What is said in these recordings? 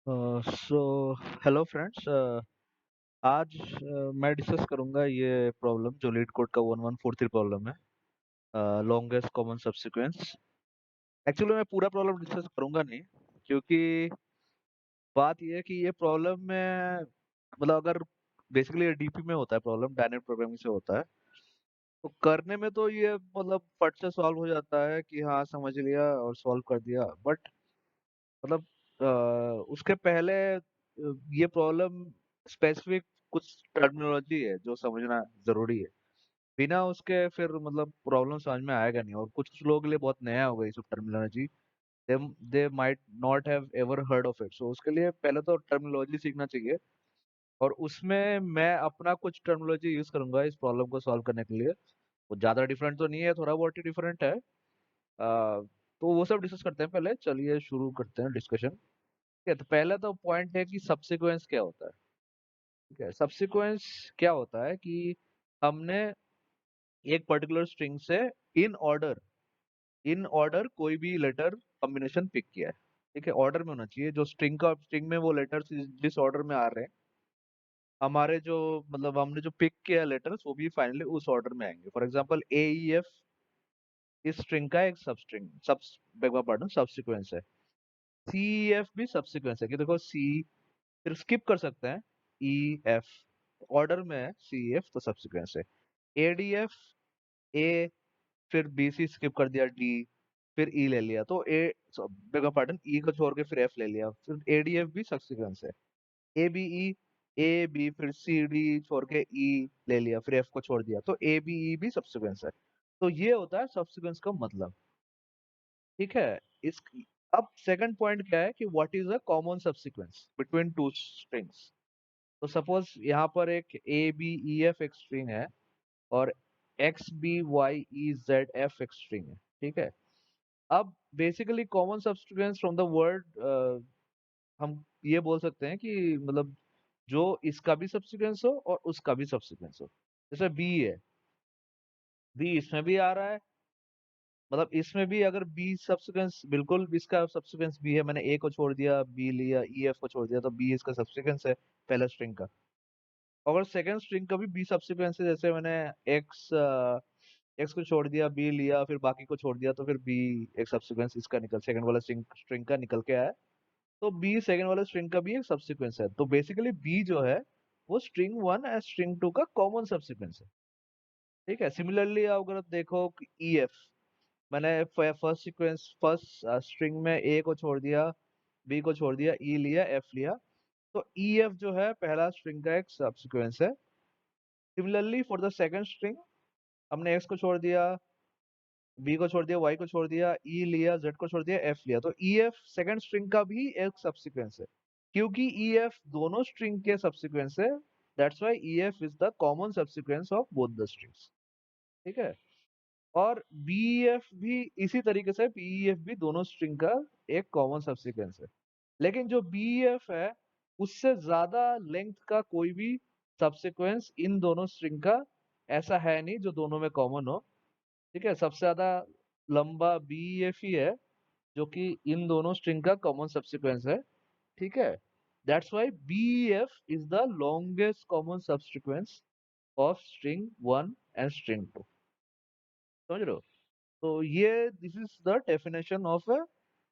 So hello friends. आज मैं discuss करूंगा ये प्रॉब्लम जो लीड कोड का 1143 प्रॉब्लम है, लॉन्गेस्ट कॉमन सब्सिक्वेंस। एक्चुअली मैं पूरा प्रॉब्लम डिस्कस करूंगा नहीं, क्योंकि बात ये है कि ये प्रॉब्लम में मतलब अगर बेसिकली डीपी में होता है, प्रॉब्लम डायनेमिक प्रोग्रामिंग से होता है, तो करने में तो ये मतलब फट से सॉल्व हो जाता है कि हाँ समझ लिया और सॉल्व कर दिया। बट मतलब उसके पहले ये प्रॉब्लम स्पेसिफिक कुछ टर्मिनोलॉजी है जो समझना जरूरी है। बिना उसके फिर मतलब प्रॉब्लम समझ में आएगा नहीं, और कुछ कुछ लोगों के लिए बहुत नया होगा ये सब terminology. They they might not have ever heard of it, so उसके लिए पहले तो टर्मिनोलॉजी सीखना चाहिए। और उसमें मैं अपना कुछ टर्मिनोलॉजी यूज करूंगा इस प्रॉब्लम को सॉल्व करने के लिए। वो ज्यादा डिफरेंट तो नहीं है, थोड़ा बहुत ही डिफरेंट है। तो वो सब डिस्कस करते हैं। पहले चलिए शुरू करते हैं डिस्कशन। ठीक है, तो पहला तो पॉइंट है कि सब्सिक्वेंस क्या होता है। ठीक है, सब्सिक्वेंस क्या होता है कि हमने एक पर्टिकुलर स्ट्रिंग से इन ऑर्डर इन ऑर्डर कोई भी लेटर कॉम्बिनेशन पिक किया है। ठीक है, ऑर्डर में होना चाहिए जो स्ट्रिंग में वो लेटर्स जिस ऑर्डर में आ रहे हैं, हमारे जो मतलब हमने जो पिक किया लेटर्स वो भी फाइनली उस ऑर्डर में आएंगे। फॉर एग्जांपल AEF इस स्ट्रिंग का एक सब्सिक्वेंस है। CEF भी सब्सिक्वेंस है कि देखो सी, फिर स्किप कर सकते हैं EF, ऑर्डर में है CEF तो सब्सिक्वेंस है। ADF A, फिर BC स्किप कर दिया D, फिर E ले लिया तो बेगा पार्टन E को छोड़ के फिर F ले लिया, फिर ADF भी सब्सिक्वेंस है। ABE A B फिर CD छोड़ के E ले लिया, फिर F को छोड़ दिया तो ABE भी सब्सिक्वेंस है। तो ये होता है सब्सिक्वेंस का मतलब। ठीक है। इस अब सेकंड पॉइंट क्या है कि what is a common subsequence between two strings. तो सपोज यहाँ पर एक ABEF एक स्ट्रिंग है, और XBYEZF एक स्ट्रिंग है। ठीक है। अब basically common subsequence from the word हम ये बोल सकते हैं कि मतलब जो इसका भी सब्सिक्वेंस हो और उसका भी सब्सिक्वेंस हो। जैसे बी है, बी इसमें भी आ रहा है, मतलब इसमें भी अगर बी सब्सिक्वेंस, बिल्कुल इसका सब्सिक्वेंस बी है, मैंने ए को छोड़ दिया बी लिया, EF को छोड़ दिया तो बी इसका सब्सिक्वेंस है पहला स्ट्रिंग का। अगर सेकंड स्ट्रिंग का भी बी सब्सिक्वेंस है, जैसे मैंने एक्स एक्स को छोड़ दिया बी लिया फिर बाकी को छोड़ दिया तो फिर बी एक सब्सिक्वेंस इसका निकल सेकंड वाला स्ट्रिंग स्ट्रिंग का निकल के आया, तो बी सेकंड वाला स्ट्रिंग का भी एक सब्सिक्वेंस है। तो बेसिकली बी जो है वो स्ट्रिंग 1 और स्ट्रिंग 2 का कॉमन सब्सिक्वेंस है। ठीक है। सिमिलरली अगर आप देखो EF, मैंने फर्स्ट स्ट्रिंग में ए को छोड़ दिया, बी को छोड़ दिया, ई लिया, एफ लिया, तो EF जो है पहला स्ट्रिंग का एक सब्सिक्वेंस है। Similarly for the second string हमने एक्स को छोड़ दिया, बी को छोड़ दिया, वाई को छोड़ दिया, ई लिया, जेड को छोड़ दिया, एफ लिया, तो EF सेकंड स्ट्रिंग का भी एक सब्सिक्वेंस है। क्योंकि EF दोनों स्ट्रिंग के सब्सिक्वेंस है, that's why EF is the common subsequence of both the strings. ठीक है। और BEF भी इसी तरीके से, BEF भी दोनों स्ट्रिंग का एक कॉमन सब्सिक्वेंस है। लेकिन जो BEF है उससे ज्यादा लेंथ का कोई भी सब्सिक्वेंस इन दोनों स्ट्रिंग का ऐसा है नहीं जो दोनों में कॉमन हो। ठीक है, सबसे ज्यादा लंबा BEF ही है जो कि इन दोनों स्ट्रिंग का कॉमन सब्सिक्वेंस है। ठीक है। That's why BEF is the longest common subsequence of string 1 and string 2। समझ रहे हो? तो ये this is the definition of a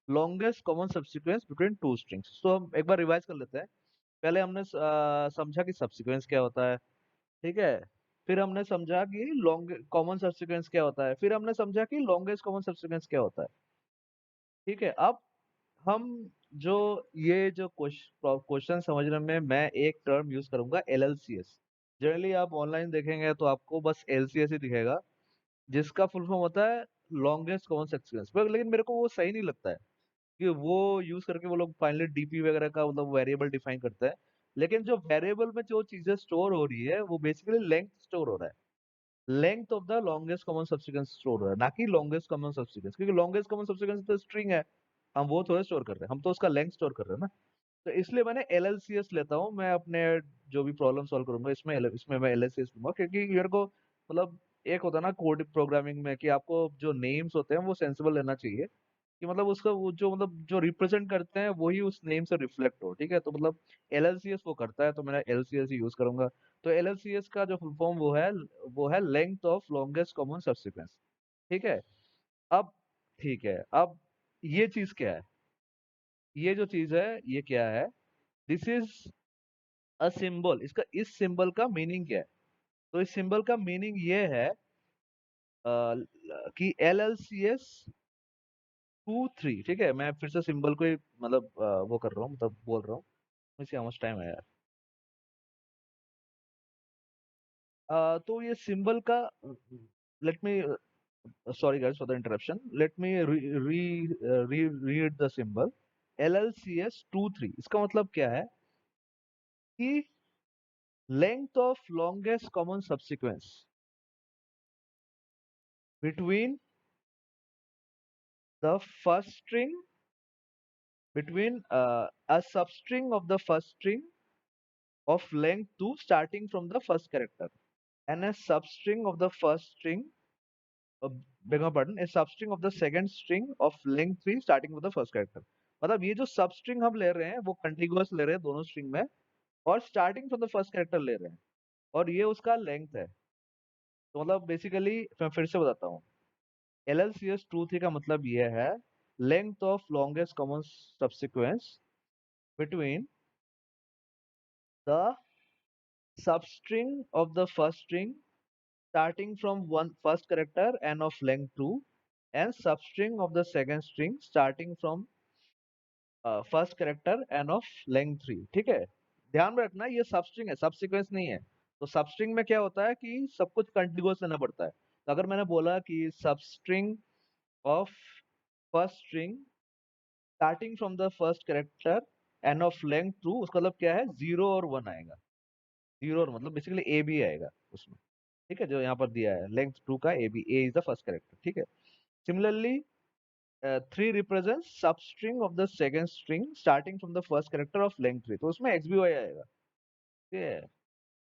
longest common subsequence between two strings. तो हम एक बार रिवाइज कर लेते हैं। पहले हमने समझा कि सब्सिक्वेंस क्या होता है। ठीक है। फिर हमने समझा कि लॉन्ग कॉमन सब्सिक्वेंस क्या होता है, फिर हमने समझा कि लॉन्गेस्ट कॉमन सब्सिक्वेंस क्या होता है। ठीक है। अब हम जो ये जो क्वेश्चन समझने में मैं एक टर्म यूज करूंगा LLCS। जनरली आप ऑनलाइन देखेंगे तो आपको बस LCS ही दिखेगा, जिसका फुल फॉर्म होता है लॉन्गेस्ट कॉमन सब्सिक्वेंस। पर लेकिन मेरे को वो सही नहीं लगता है कि वो यूज करके वो लोग फाइनली DP वगैरह का मतलब वेरिएबल डिफाइन करते हैं। लेकिन जो वेरिएबल में जो चीजें स्टोर हो रही है वो बेसिकली लेंथ स्टोर हो रहा है, length of the longest common subsequence store हो रहा है, ना कि लॉन्गेस्ट कॉमन सब्सिक्वेंस। क्योंकि लॉन्गेस्ट कॉमन सब्सिक्वेंस तो स्ट्रिंग है, हम वो थोड़े स्टोर कर रहे हैं, हम तो उसका लेंथ स्टोर कर रहे हैं ना। तो इसलिए मैंने LLCS लेता हूँ। मैं अपने जो भी प्रॉब्लम सॉल्व करूंगा इसमें मैं LLCS लूंगा, क्योंकि मेरे को मतलब एक होता है ना कोड प्रोग्रामिंग में कि आपको जो नेम्स होते हैं वो सेंसिबल लेना चाहिए। कि मतलब उसका वो जो मतलब जो रिप्रेजेंट करते हैं वही उस नेम से रिफ्लेक्ट हो, ठीक है? तो मतलब एलएलसीएस वो करता है, तो मैं एलसीएस ही यूज करूंगा। तो एलएलसीएस का जो फुल फॉर्म वो है length of longest common subsequence, ठीक है? अब ठीक है, अब ये चीज क्या है? ये जो चीज है ये क्या है? This is a symbol. इसका इस सिंबल का मीनिंग क्या है? तो इस सिंबल का मीनिंग ये है कि एल एल सी एस 2 3, ठीक है? मैं फिर से सिंबल को ही मतलब वो कर रहा हूँ, मतलब बोल रहा हूँ। मुझे how much टाइम है यार? तो ये सिंबल का let me sorry guys for the interruption, let me read the symbol L L C S 2 3। इसका मतलब क्या है कि length of longest common subsequence between the first string between a substring of the first string of length 2 starting from the first character and a substring of the first string uh, beg my pardon, a substring of the second string of length 3 starting with the first character। मतलब ये जो substring हम ले रहे हैं वो continuous ले रहे हैं दोनों स्ट्रिंग में, और starting from the first character ले रहे हैं, और ये उसका लेंथ है। तो मतलब बेसिकली मैं फिर से बताता हूँ, L L C S two three का मतलब ये है length of longest common subsequence between the substring of the first string starting from one first character and of length 2 and substring of the second string starting from first character end of length 3, ठीक है? ध्यान में रखना ये substring है, सब sequence नहीं है। तो सबस्ट्रिंग में क्या होता है कि सब कुछ कंटिन्यूअस लेना पड़ता है। तो अगर मैंने बोला कि substring of first string starting from the first character end of length 2, उसका मतलब क्या है? 0 और 1 आएगा। 0 और मतलब बेसिकली ए बी आएगा उसमें, ठीक है? जो यहाँ पर दिया है लेंथ 2 का A B, A is the first character, ठीक है? Similarly 3 represents substring of the second string starting from the first character of length 3, तो उसमें एक्स बी वाई आएगा, ठीक है?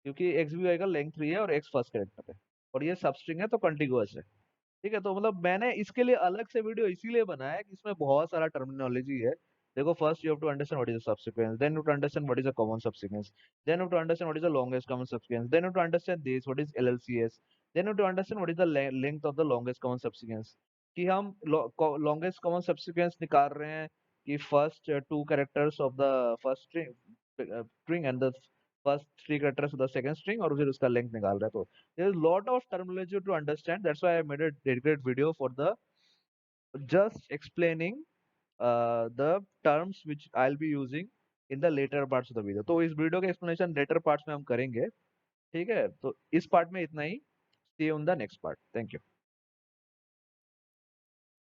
क्योंकि एक्स बी वाई का लेंथ 3 है और एक्स फर्स्ट कैरेक्टर है, और ये सबस्ट्रिंग है तो कंटिन्यूअस है, ठीक है? तो मतलब मैंने इसके लिए अलग से वीडियो इसीलिए बनाया है कि इसमें बहुत सारा टर्मिनोलॉजी है। देखो, first you have to understand what is a subsequence, then you to understand what is a common subsequence, then you to understand what is the longest common subsequence, then you to understand this what is LLCS, then you to understand what is the length of the longest common subsequence. कि हम longest common subsequence निकाल रहे हैं कि first two characters of the first string and the first three characters of the second string, और फिर उसका length निकाल रहे हैं। तो there is a lot of terminology to understand. That's why I made a dedicated video for the just explaining the terms which I'll be using in the later parts of the video। तो इस video का explanation letter parts में हम करेंगे, ठीक है? तो इस पार्ट में इतना ही। See you on the next part. Thank you.